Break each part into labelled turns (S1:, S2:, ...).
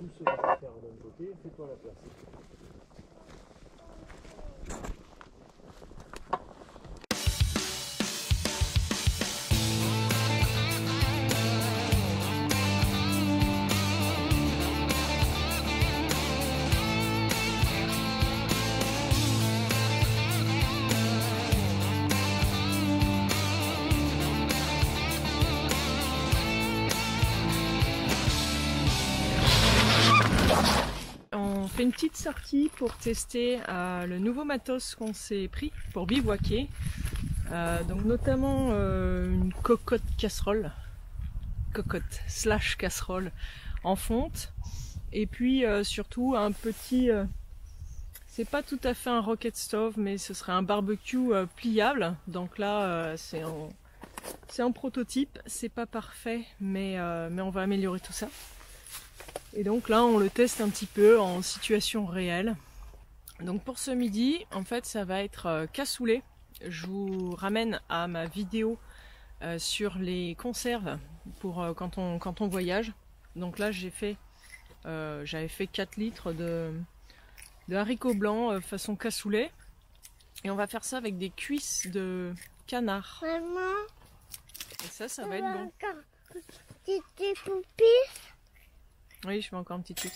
S1: tout se va faire d'un côté, fais-toi la place.
S2: On fait une petite sortie pour tester le nouveau matos qu'on s'est pris pour bivouaquer. Donc notamment une cocotte casserole en fonte. Et puis surtout un petit... c'est pas tout à fait un rocket stove, mais ce serait un barbecue pliable. Donc là c'est en prototype, c'est pas parfait, mais on va améliorer tout ça. Et donc là on le teste un petit peu en situation réelle. Donc pour ce midi, en fait ça va être cassoulet. Je vous ramène à ma vidéo sur les conserves pour quand on voyage. Donc là j'avais fait 4 litres de haricots blancs façon cassoulet. Et on va faire ça avec des cuisses de canard.
S3: Maman,
S2: Et ça va être bon.
S3: Petite poupée.
S2: Oui, je fais encore un petit truc.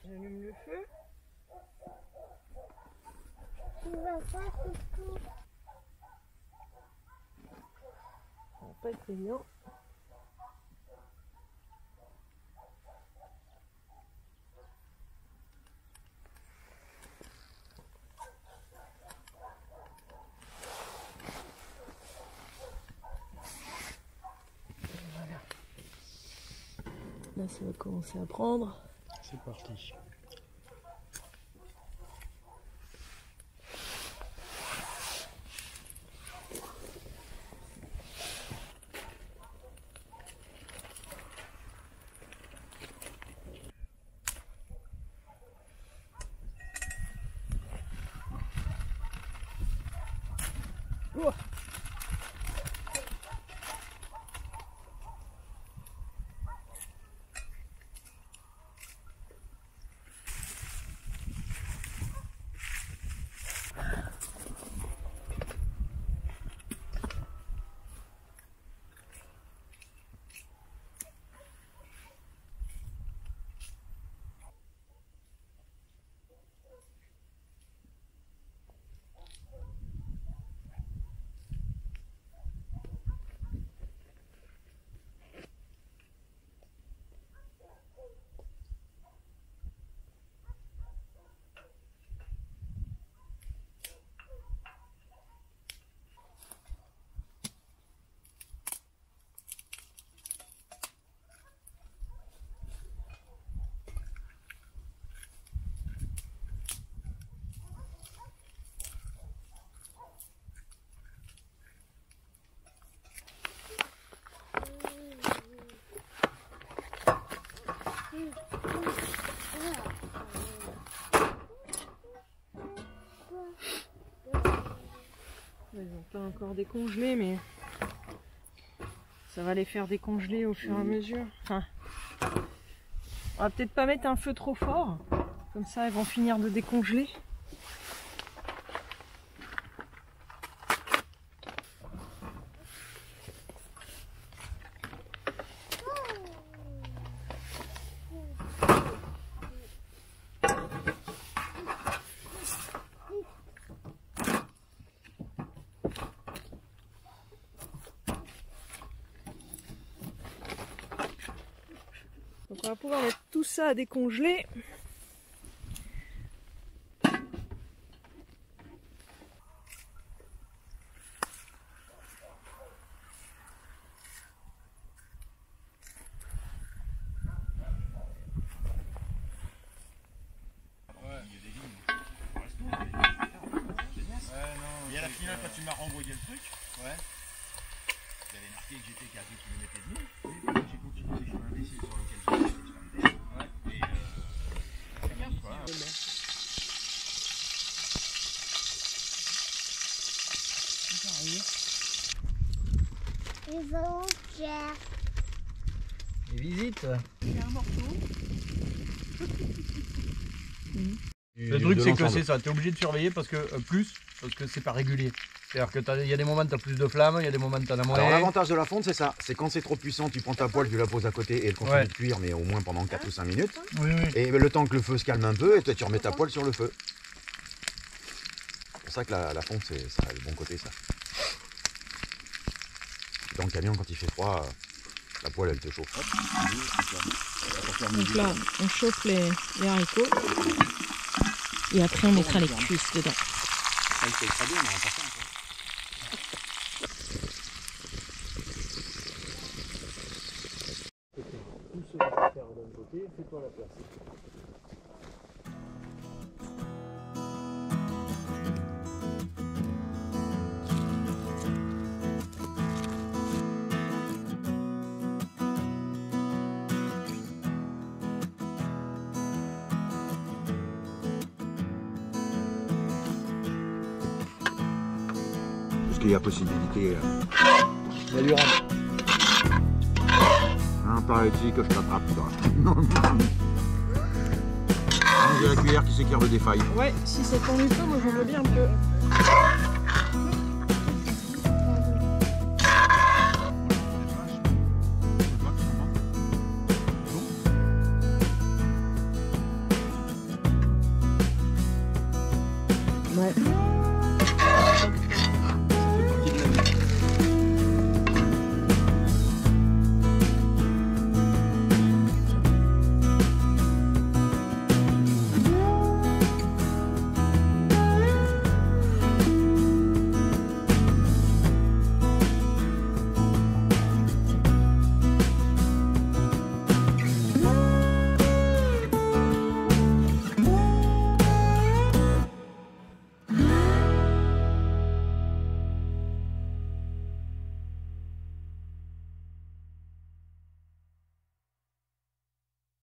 S2: J'allume le feu.
S3: Tu vas pas tout.
S2: Ça va pas être évident. Voilà. Là ça va commencer à prendre.
S1: C'est parti.
S2: Oh. Ils n'ont pas encore décongelé, mais ça va les faire décongeler au fur et à mesure. Enfin, on va peut-être pas mettre un feu trop fort, comme ça elles vont finir de décongeler. Donc on va pouvoir mettre tout ça à décongeler.
S4: tu m'as renvoyé le truc, ouais. J'avais marqué que j'étais qu'à 2 km et demi. Mais j'ai continué les chemins imbéciles sur lesquels j'ai fait. Ouais. Et voilà.
S3: Ils vont faire.
S5: Les visites.
S2: Il y a un morceau.
S4: Le truc c'est que c'est ça, tu es obligé de surveiller parce que c'est pas régulier. C'est-à-dire qu'il y a des moments où tu as plus de flammes, il y a des moments où tu en as moins.
S6: Alors l'avantage de la fonte c'est ça, c'est quand c'est trop puissant, tu prends ta poêle, tu la poses à côté et elle continue de cuire mais au moins pendant 4 ou 5 minutes.
S4: Oui, oui.
S6: Et le temps que le feu se calme un peu, et toi tu remets ta poêle sur le feu. C'est pour ça que la fonte ça a le bon côté ça. Dans le camion quand il fait froid, la poêle elle te chauffe.
S2: Donc là, on chauffe les haricots. Et après, on mettra les cuisses dedans.
S6: Ça il fait très bien, mais on passe ça.
S1: Tout ce que tu vas faire d'un côté, fais-toi la percée.
S6: Parce qu'il y a possibilité.
S5: Il y a du rhum.
S6: Hein, par ici que je t'attrape toi. J'ai la cuillère qui s'écarte de des failles.
S2: Ouais, si ça t'ennuie pas, moi je veux bien un peu.